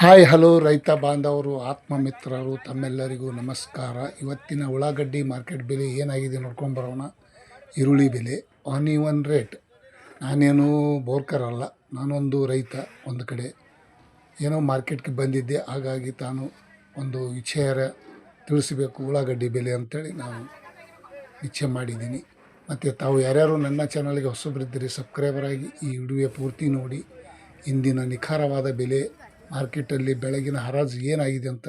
Hi hello ರೈತ ಬಾಂಧವರು ಆತ್ಮ ಮಿತ್ರರು ತಮ್ಮೆಲ್ಲರಿಗೂ ನಮಸ್ಕಾರ. ಇವತ್ತಿನ ಉಳ್ಳಾಗಡ್ಡಿ ಮಾರ್ಕೆಟ್ ಬೆಲೆ ಏನಾಗಿದೆ ನೋಡ್ಕೊಂಬರೋಣ. ಈರುಳ್ಳಿ ಬೆಲೆ, ಆನಿವನ್ ರೇಟ್. ನಾನೇನು ಬೋರ್ಕರ್ ಅಲ್ಲ, ನಾನೊಂದು ರೈತ. ಒಂದು ಕಡೆ ಏನೋ ಮಾರ್ಕೆಟ್ಗೆ ಬಂದಿದ್ದೆ, ಹಾಗಾಗಿ ತಾನು ಒಂದು ವಿಚಾರ ತಿಳಿಸಬೇಕು ಉಳ್ಳಾಗಡ್ಡಿ ಬೆಲೆ ಅಂತೇಳಿ ನಾನು ಇಚ್ಛೆ ಮಾಡಿದ್ದೀನಿ. ಮತ್ತು ತಾವು ಯಾರ್ಯಾರು ನನ್ನ ಚಾನಲ್ಗೆ ಹೊಸಬರಿದ್ದೀರಿ ಸಬ್ಸ್ಕ್ರೈಬರ್ ಆಗಿ ಈ ವಿಡಿಯೋ ಪೂರ್ತಿ ನೋಡಿ. ಇಂದಿನ ನಿಖರವಾದ ಬೆಲೆ, ಮಾರ್ಕೆಟಲ್ಲಿ ಬೆಳಗಿನ ಹರಾಜು ಏನಾಗಿದೆ ಅಂತ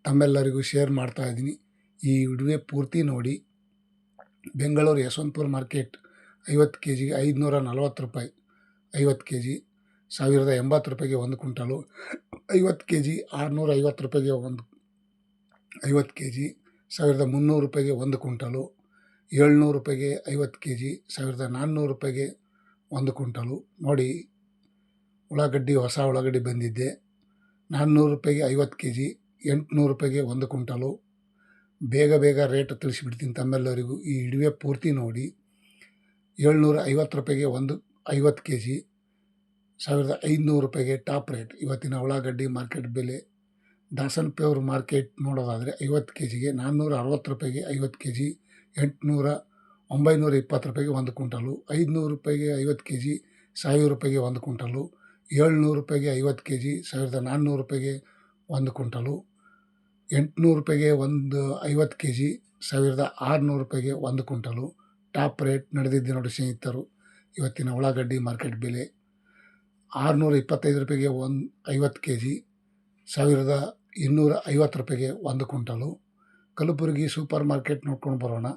ತಮ್ಮೆಲ್ಲರಿಗೂ ಶೇರ್ ಮಾಡ್ತಾ ಇದ್ದೀನಿ. ಈ ವಿಡಿಯೋ ಪೂರ್ತಿ ನೋಡಿ. ಬೆಂಗಳೂರು ಯಶವಂತಪುರ ಮಾರ್ಕೆಟ್ 50 ಕೆ ಜಿಗೆ 540 ರೂಪಾಯಿ, 50 ಕೆ ಜಿ 1080 ರೂಪಾಯಿಗೆ ಒಂದು ಕ್ವಿಂಟಲು, 50 ಕೆ ಜಿ 650 ರೂಪಾಯಿಗೆ ಒಂದು, 50 ಕೆ ಜಿ 1300 ರೂಪಾಯಿಗೆ ಒಂದು ಕ್ವಿಂಟಲು, 700 ರೂಪಾಯಿಗೆ 50 ಕೆ ಜಿ 1400 ರೂಪಾಯಿಗೆ ಒಂದು ಕ್ವಿಂಟಲು. ನೋಡಿ, ಉಳ್ಳಾಗಡ್ಡಿ ಹೊಸ ಉಳ್ಳಾಗಡ್ಡಿ ಬಂದಿದ್ದೆ 400 ರೂಪಾಯಿಗೆ 50 ಕೆ ಜಿ, 800 ರೂಪಾಯಿಗೆ ಒಂದು ಕ್ವಿಂಟಲು. ಬೇಗ ರೇಟ್ ತಿಳಿಸಿಬಿಡ್ತೀನಿ ತಮ್ಮೆಲ್ಲರಿಗೂ, ಈ ವಿಡಿಯೋ ಪೂರ್ತಿ ನೋಡಿ. 750 ರೂಪಾಯಿಗೆ ಒಂದು 50 ಕೆ ಜಿ, 1500 ರೂಪಾಯಿಗೆ ಟಾಪ್ ರೇಟ್ ಇವತ್ತಿನ ಉಳ್ಳಾಗಡ್ಡಿ ಮಾರ್ಕೆಟ್ ಬೆಲೆ. ದಾಸನಪುರ ಮಾರ್ಕೆಟ್ ನೋಡೋದಾದರೆ 50 ಕೆ ಜಿಗೆ 460 ರೂಪಾಯಿಗೆ 50 ಕೆ ಜಿ, 920 ರೂಪಾಯಿಗೆ ಒಂದು ಕ್ವಿಂಟಲು, 500 ರೂಪಾಯಿಗೆ 50 ಕೆ ಜಿ 1000 ರೂಪಾಯಿಗೆ ಒಂದು ಕ್ವಿಂಟಲು, 700 ರೂಪಾಯಿಗೆ 50 ಕೆ ಜಿ 1400 ರೂಪಾಯಿಗೆ ಒಂದು ಕ್ವಿಂಟಲು, 800 ರೂಪಾಯಿಗೆ ಒಂದು 50 ಕೆ ಜಿ 1600 ರೂಪಾಯಿಗೆ ಒಂದು ಕ್ವಿಂಟಲು. ಟಾಪ್ ರೇಟ್ ನಡೆದಿದ್ದೆ ನೋಡಿ ಸ್ನೇಹಿತರು ಇವತ್ತಿನ ಉಳ್ಳಾಗಡ್ಡಿ ಮಾರ್ಕೆಟ್ ಬೆಲೆ. 625 ರೂಪಾಯಿಗೆ 50 ಕೆ ಜಿ 1250 ರೂಪಾಯಿಗೆ ಒಂದು ಕ್ವಿಂಟಲು. ಕಲಬುರಗಿ ಸೂಪರ್ ಮಾರ್ಕೆಟ್ ನೋಡ್ಕೊಂಡು ಬರೋಣ.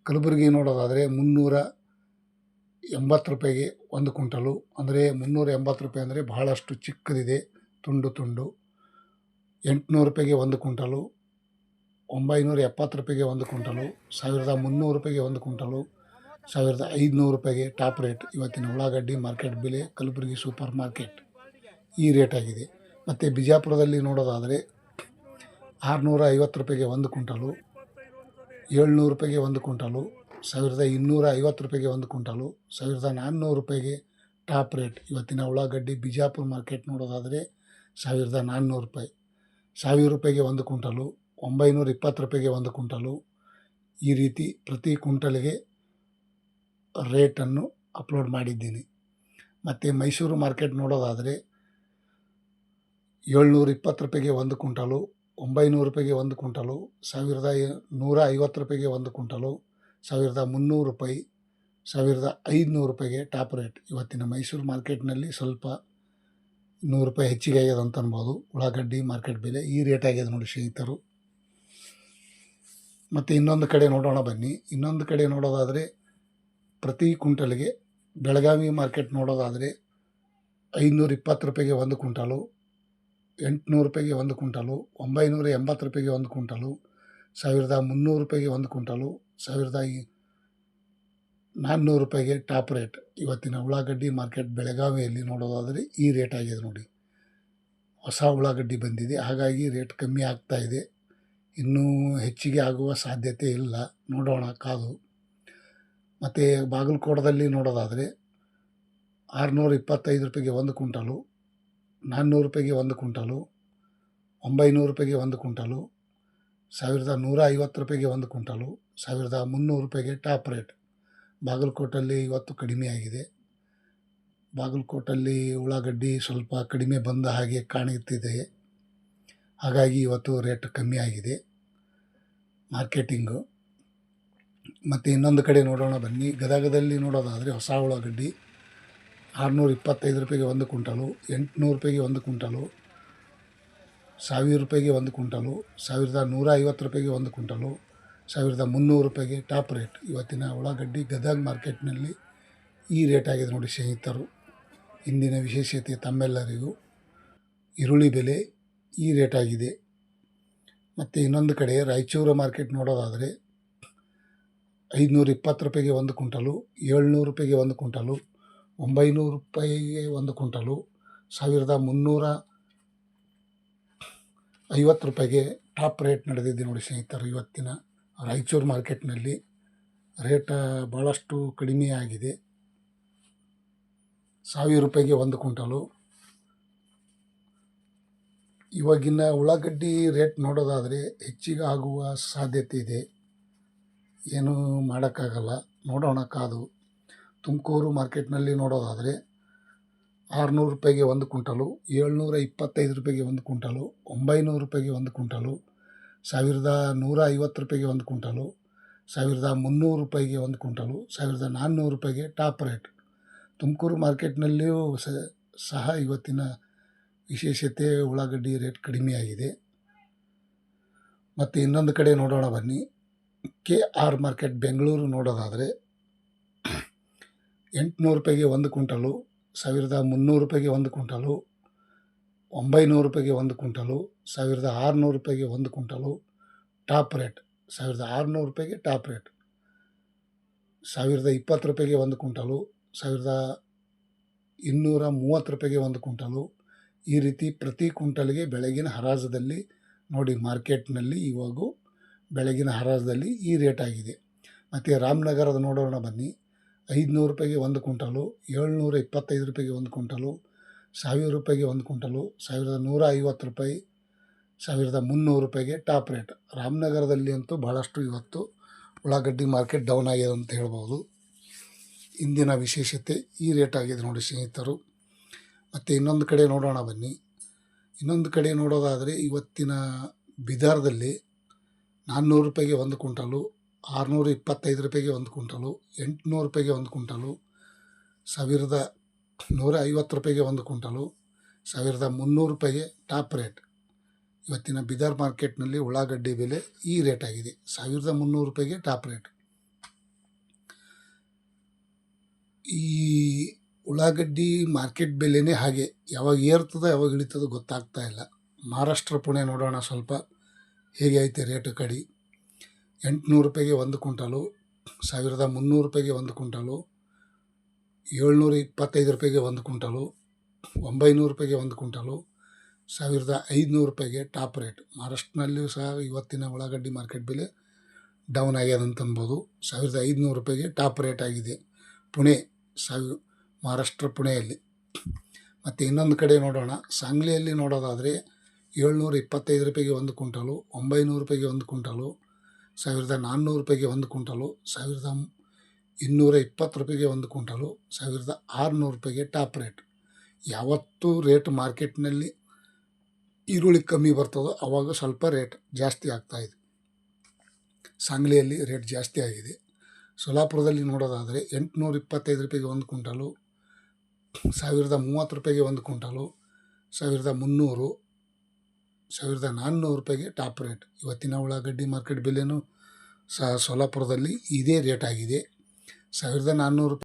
ಕಲಬುರಗಿ ನೋಡೋದಾದರೆ 380 ರೂಪಾಯಿಗೆ ಒಂದು ಕ್ವಿಂಟಲು, ಅಂದರೆ 380 ರೂಪಾಯಿ ಅಂದರೆ ಬಹಳಷ್ಟು ಚಿಕ್ಕದಿದೆ, ತುಂಡು. 800 ರೂಪಾಯಿಗೆ ಒಂದು ಕ್ವಿಂಟಲು, 970 ರೂಪಾಯಿಗೆ ಒಂದು ಕ್ವಿಂಟಲು, 1300 ರೂಪಾಯಿಗೆ ಒಂದು ಕ್ವಿಂಟಲು, 1500 ರೂಪಾಯಿಗೆ ಟಾಪ್ ರೇಟ್ ಇವತ್ತಿನ ಉಳ್ಳಾಗಡ್ಡಿ ಮಾರ್ಕೆಟ್ ಬೆಲೆ. ಕಲಬುರಗಿ ಸೂಪರ್ ಮಾರ್ಕೆಟ್ ಈ ರೇಟ್ ಆಗಿದೆ. ಮತ್ತು ಬಿಜಾಪುರದಲ್ಲಿ ನೋಡೋದಾದರೆ 650 ರೂಪಾಯಿಗೆ ಒಂದು ಕ್ವಿಂಟಲು, 700 ರೂಪಾಯಿಗೆ ಒಂದು ಕ್ವಿಂಟಲು, 1250 ರೂಪಾಯಿಗೆ ಒಂದು ಕ್ವಿಂಟಲು, 1400 ರೂಪಾಯಿಗೆ ಟಾಪ್ ರೇಟ್ ಇವತ್ತಿನ ಉಳ್ಳಾಗಡ್ಡಿ. ಬಿಜಾಪುರ ಮಾರ್ಕೆಟ್ ನೋಡೋದಾದರೆ 1400 ರೂಪಾಯಿ, 1000 ರೂಪಾಯಿಗೆ ಒಂದು ಕ್ವಿಂಟಲು, 920 ರೂಪಾಯಿಗೆ ಒಂದು ಕ್ವಿಂಟಲು. ಈ ರೀತಿ ಪ್ರತಿ ಕ್ವಿಂಟಲ್ಗೆ ರೇಟನ್ನು ಅಪ್ಲೋಡ್ ಮಾಡಿದ್ದೀನಿ. ಮತ್ತು ಮೈಸೂರು ಮಾರ್ಕೆಟ್ ನೋಡೋದಾದರೆ 720 ರೂಪಾಯಿಗೆ ಒಂದು ಕ್ವಿಂಟಲು, 900 ರೂಪಾಯಿಗೆ ಒಂದು ಕ್ವಿಂಟಲು, 1150 ರೂಪಾಯಿಗೆ ಒಂದು ಕ್ವಿಂಟಲು, 1300 ರೂಪಾಯಿ, 1500 ರೂಪಾಯಿಗೆ ಟಾಪ್ ರೇಟ್ ಇವತ್ತಿನ ಮೈಸೂರು ಮಾರ್ಕೆಟ್ನಲ್ಲಿ. ಸ್ವಲ್ಪ 100 ರೂಪಾಯಿ ಹೆಚ್ಚಿಗೆ ಆಗ್ಯದ ಅಂತ ಅನ್ಬೋದು ಉಳ್ಳಾಗಡ್ಡಿ ಮಾರ್ಕೆಟ್ ಬೆಲೆ. ಈ ರೇಟ್ ಆಗ್ಯದ ನೋಡಿ ಸ್ನೇಹಿತರು. ಮತ್ತು ಇನ್ನೊಂದು ಕಡೆ ನೋಡೋಣ ಬನ್ನಿ. ಇನ್ನೊಂದು ಕಡೆ ನೋಡೋದಾದರೆ ಪ್ರತಿ ಕ್ವಿಂಟಲ್ಗೆ ಬೆಳಗಾವಿ ಮಾರ್ಕೆಟ್ ನೋಡೋದಾದರೆ 520 ರೂಪಾಯಿಗೆ ಒಂದು ಕ್ವಿಂಟಲು, 800 ರೂಪಾಯಿಗೆ ಒಂದು ಕ್ವಿಂಟಲು, 980 ರೂಪಾಯಿಗೆ ಒಂದು ಕ್ವಿಂಟಲು, 1300 ರೂಪಾಯಿಗೆ ಒಂದು ಕ್ವಿಂಟಲು, 1400 ರೂಪಾಯಿಗೆ ಟಾಪ್ ರೇಟ್ ಇವತ್ತಿನ ಉಳ್ಳಾಗಡ್ಡಿ ಮಾರ್ಕೆಟ್ ಬೆಳಗಾವಿಯಲ್ಲಿ ನೋಡೋದಾದರೆ ಈ ರೇಟ್ ಆಗಿದೆ ನೋಡಿ. ಹೊಸ ಉಳ್ಳಾಗಡ್ಡಿ ಬಂದಿದೆ, ಹಾಗಾಗಿ ರೇಟ್ ಕಮ್ಮಿ ಆಗ್ತಾ ಇದೆ. ಇನ್ನೂ ಹೆಚ್ಚಿಗೆ ಆಗುವ ಸಾಧ್ಯತೆ ಇಲ್ಲ, ನೋಡೋಣ ಕಾದು. ಮತ್ತು ಬಾಗಲಕೋಟದಲ್ಲಿ ನೋಡೋದಾದರೆ 625 ರೂಪಾಯಿಗೆ ಒಂದು ಕ್ವಿಂಟಲು, 400 ರೂಪಾಯಿಗೆ ಒಂದು ಕ್ವಿಂಟಲು, 900 ರೂಪಾಯಿಗೆ ಒಂದು ಕ್ವಿಂಟಲು, 1150 ರೂಪಾಯಿಗೆ ಒಂದು ಕ್ವಿಂಟಲು, 1300 ರೂಪಾಯಿಗೆ ಟಾಪ್ ರೇಟ್. ಬಾಗಲಕೋಟಲ್ಲಿ ಇವತ್ತು ಕಡಿಮೆ ಆಗಿದೆ. ಬಾಗಲಕೋಟಲ್ಲಿ ಉಳ್ಳಾಗಡ್ಡಿ ಸ್ವಲ್ಪ ಕಡಿಮೆ ಬಂದ ಹಾಗೆ ಕಾಣುತ್ತಿದೆ, ಹಾಗಾಗಿ ಇವತ್ತು ರೇಟ್ ಕಮ್ಮಿ ಆಗಿದೆ ಮಾರ್ಕೆಟಿಂಗು. ಮತ್ತು ಇನ್ನೊಂದು ಕಡೆ ನೋಡೋಣ ಬನ್ನಿ. ಗದಗದಲ್ಲಿ ನೋಡೋದಾದರೆ ಹೊಸ ಉಳ್ಳಾಗಡ್ಡಿ 625 ರೂಪಾಯಿಗೆ ಒಂದು ಕ್ವಿಂಟಲು, 800 ರೂಪಾಯಿಗೆ ಒಂದು ಕ್ವಿಂಟಲು, 1000 ರೂಪಾಯಿಗೆ ಒಂದು ಕ್ವಿಂಟಲು, 1150 ರೂಪಾಯಿಗೆ ಒಂದು ಕ್ವಿಂಟಲು, 1300 ರೂಪಾಯಿಗೆ ಟಾಪ್ ರೇಟ್ ಇವತ್ತಿನ ಉಳ್ಳಾಗಡ್ಡಿ ಗದಗ ಮಾರ್ಕೆಟ್ನಲ್ಲಿ. ಈ ರೇಟ್ ಆಗಿದೆ ನೋಡಿ ಸ್ನೇಹಿತರು. ಇಂದಿನ ವಿಶೇಷತೆ ತಮ್ಮೆಲ್ಲರಿಗೂ ಈರುಳ್ಳಿ ಬೆಲೆ ಈ ರೇಟ್ ಆಗಿದೆ. ಮತ್ತು ಇನ್ನೊಂದು ಕಡೆ ರಾಯಚೂರು ಮಾರ್ಕೆಟ್ ನೋಡೋದಾದರೆ 520 ರೂಪಾಯಿಗೆ ಒಂದು ಕ್ವಿಂಟಲು, 700 ರೂಪಾಯಿಗೆ ಒಂದು ಕ್ವಿಂಟಲು, 900 ರೂಪಾಯಿಗೆ ಒಂದು ಕ್ವಿಂಟಲು, 1350 ರೂಪಾಯಿಗೆ ಟಾಪ್ ರೇಟ್ ನಡೆದಿದೆ ನೋಡಿ ಸ್ನೇಹಿತರು. ಇವತ್ತಿನ ರಾಯಚೂರು ಮಾರ್ಕೆಟ್ನಲ್ಲಿ ರೇಟ್ ಭಾಳಷ್ಟು ಕಡಿಮೆ ಆಗಿದೆ. 1000 ರೂಪಾಯಿಗೆ ಒಂದು ಕ್ವಿಂಟಲು, ಇವಾಗಿನ ಉಳ್ಳಾಗಡ್ಡಿ ರೇಟ್ ನೋಡೋದಾದರೆ ಹೆಚ್ಚಿಗೆ ಆಗುವ ಸಾಧ್ಯತೆ ಇದೆ. ಏನೂ ಮಾಡೋಕ್ಕಾಗಲ್ಲ, ನೋಡೋಣ ಕಾದು. ತುಮಕೂರು ಮಾರ್ಕೆಟ್ನಲ್ಲಿ ನೋಡೋದಾದರೆ 600 ರೂಪಾಯಿಗೆ ಒಂದು ಕ್ವಿಂಟಲು, 725 ರೂಪಾಯಿಗೆ ಒಂದು ಕ್ವಿಂಟಲು, 900 ರೂಪಾಯಿಗೆ ಒಂದು ಕ್ವಿಂಟಲು, 1150 ರೂಪಾಯಿಗೆ ಒಂದು ಕ್ವಿಂಟಲು, 1300 ರೂಪಾಯಿಗೆ ಒಂದು ಕ್ವಿಂಟಲು, 1400 ರೂಪಾಯಿಗೆ ಟಾಪ್ ರೇಟ್. ತುಮಕೂರು ಮಾರ್ಕೆಟ್ನಲ್ಲಿಯೂ ಸಹ ಇವತ್ತಿನ ವಿಶೇಷತೆ ಉಳ್ಳಾಗಡ್ಡಿ ರೇಟ್ ಕಡಿಮೆಯಾಗಿದೆ. ಮತ್ತು ಇನ್ನೊಂದು ಕಡೆ ನೋಡೋಣ ಬನ್ನಿ. KR ಮಾರ್ಕೆಟ್ ಬೆಂಗಳೂರು ನೋಡೋದಾದರೆ 800 ರೂಪಾಯಿಗೆ ಒಂದು ಕ್ವಿಂಟಲು, 1300 ರೂಪಾಯಿಗೆ ಒಂದು ಕ್ವಿಂಟಲು, 900 ರೂಪಾಯಿಗೆ ಒಂದು ಕ್ವಿಂಟಲು, 1600 ರೂಪಾಯಿಗೆ ಒಂದು ಕ್ವಿಂಟಲು, ಟಾಪ್ ರೇಟ್ 1600 ರೂಪಾಯಿಗೆ ಟಾಪ್ ರೇಟ್, 1020 ರೂಪಾಯಿಗೆ ಒಂದು ಕ್ವಿಂಟಲು, 1230 ರೂಪಾಯಿಗೆ ಒಂದು ಕ್ವಿಂಟಲು. ಈ ರೀತಿ ಪ್ರತಿ ಕ್ವಿಂಟಲ್ಗೆ ಬೆಳಗಿನ ಹರಾಜದಲ್ಲಿ ನೋಡಿ, ಮಾರ್ಕೆಟ್ನಲ್ಲಿ ಇವಾಗೂ ಬೆಳಗಿನ ಹರಾಜದಲ್ಲಿ ಈ ರೇಟ್ ಆಗಿದೆ. ಮತ್ತು ರಾಮನಗರದ ನೋಡೋಣ ಬನ್ನಿ. 500 ರೂಪಾಯಿಗೆ ಒಂದು ಕ್ವಿಂಟಲು, 725 ರೂಪಾಯಿಗೆ ಒಂದು ಕ್ವಿಂಟಲು, 1000 ರೂಪಾಯಿಗೆ ಒಂದು ಕ್ವಿಂಟಲು, 1150 ರೂಪಾಯಿ, 1300 ರೂಪಾಯಿಗೆ ಟಾಪ್ ರೇಟ್. ರಾಮನಗರದಲ್ಲಿ ಅಂತೂ ಭಾಳಷ್ಟು ಇವತ್ತು ಉಳ್ಳಾಗಡ್ಡಿ ಮಾರ್ಕೆಟ್ ಡೌನ್ ಆಗಿದೆ ಅಂತ ಹೇಳ್ಬೋದು. ಇಂದಿನ ವಿಶೇಷತೆ ಈ ರೇಟ್ ಆಗಿದೆ ನೋಡಿ ಸ್ನೇಹಿತರು. ಮತ್ತು ಇನ್ನೊಂದು ಕಡೆ ನೋಡೋಣ ಬನ್ನಿ. ಇನ್ನೊಂದು ಕಡೆ ನೋಡೋದಾದರೆ ಇವತ್ತಿನ ಬಿದಾರದಲ್ಲಿ 400 ರೂಪಾಯಿಗೆ ಒಂದು ಕ್ವಿಂಟಲು, 625 ರೂಪಾಯಿಗೆ ಒಂದು ಕ್ವಿಂಟಲು, 800 ರೂಪಾಯಿಗೆ ಒಂದು ಕ್ವಿಂಟಲು, 1150 ರೂಪಾಯಿಗೆ ಒಂದು ಕ್ವಿಂಟಲು, 1300 ರೂಪಾಯಿಗೆ ಟಾಪ್ ರೇಟ್. ಇವತ್ತಿನ ಬಿದರ್ ಮಾರ್ಕೆಟ್ನಲ್ಲಿ ಉಳ್ಳಾಗಡ್ಡಿ ಬೆಲೆ ಈ ರೇಟ್ ಆಗಿದೆ, 1300 ರೂಪಾಯಿಗೆ ಟಾಪ್ ರೇಟ್. ಈ ಉಳ್ಳಾಗಡ್ಡಿ ಮಾರ್ಕೆಟ್ ಬೆಲೆನೇ ಹಾಗೆ, ಯಾವಾಗ ಏರ್ತದೆ ಯಾವಾಗ ಇಳಿತದೆ ಗೊತ್ತಾಗ್ತಾ ಇಲ್ಲ. ಮಹಾರಾಷ್ಟ್ರ ಪುಣೆ ನೋಡೋಣ ಸ್ವಲ್ಪ ಹೇಗೆ ಐತೆ ರೇಟು ಕಡೆ. 800 ರೂಪಾಯಿಗೆ ಒಂದು ಕ್ವಿಂಟಲು, 1300 ರೂಪಾಯಿಗೆ ಒಂದು ಕ್ವಿಂಟಲು, 725 ರೂಪಾಯಿಗೆ ಒಂದು ಕ್ವಿಂಟಲು, 900 ರೂಪಾಯಿಗೆ ಒಂದು ಕ್ವಿಂಟಲು, 1500 ರೂಪಾಯಿಗೆ ಟಾಪ್ ರೇಟ್. ಮಹಾರಾಷ್ಟ್ರನಲ್ಲಿಯೂ ಸಹ ಇವತ್ತಿನ ಉಳ್ಳಾಗಡ್ಡಿ ಮಾರ್ಕೆಟ್ ಬೆಲೆ ಡೌನ್ ಆಗ್ಯದ ಅಂತ ಅನ್ಬೋದು. 1500 ರೂಪಾಯಿಗೆ ಟಾಪ್ ರೇಟ್ ಆಗಿದೆ ಪುಣೆ, ಮಹಾರಾಷ್ಟ್ರ ಪುಣೆಯಲ್ಲಿ. ಮತ್ತು ಇನ್ನೊಂದು ಕಡೆ ನೋಡೋಣ, ಸಾಂಗ್ಲಿಯಲ್ಲಿ ನೋಡೋದಾದರೆ 725 ರೂಪಾಯಿಗೆ ಒಂದು ಕ್ವಿಂಟಲು, 900 ರೂಪಾಯಿಗೆ ಒಂದು ಕ್ವಿಂಟಲು, 1400 ರೂಪಾಯಿಗೆ ಒಂದು ಕ್ವಿಂಟಲು, 1220 ರೂಪಾಯಿಗೆ ಒಂದು ಕ್ವಿಂಟಲು, 1600 ರೂಪಾಯಿಗೆ ಟಾಪ್ ರೇಟ್. ಯಾವತ್ತೂ ರೇಟ್ ಮಾರ್ಕೆಟ್ನಲ್ಲಿ ಈರುಳ್ಳಿ ಕಮ್ಮಿ ಬರ್ತದೋ ಆವಾಗ ಸ್ವಲ್ಪ ರೇಟ್ ಜಾಸ್ತಿ ಆಗ್ತಾಯಿದೆ. ಸಾಂಗ್ಲಿಯಲ್ಲಿ ರೇಟ್ ಜಾಸ್ತಿ ಆಗಿದೆ. ಸೊಲ್ಲಾಪುರದಲ್ಲಿ ನೋಡೋದಾದರೆ 825 ರೂಪಾಯಿಗೆ ಒಂದು ಕ್ವಿಂಟಲು, 1030 ರೂಪಾಯಿಗೆ ಒಂದು ಕ್ವಿಂಟಲು, 1300, 1400 ರೂಪಾಯಿಗೆ ಟಾಪ್ ರೇಟ್. ಇವತ್ತಿನ ಉಳ್ಳಾಗಡ್ಡಿ ಮಾರ್ಕೆಟ್ ಬೆಲೆನೂ ಸಹ ಸೊಲ್ಲಾಪುರದಲ್ಲಿ ಇದೇ ರೇಟ್ ಆಗಿದೆ. 1400 ರೂಪಾಯಿ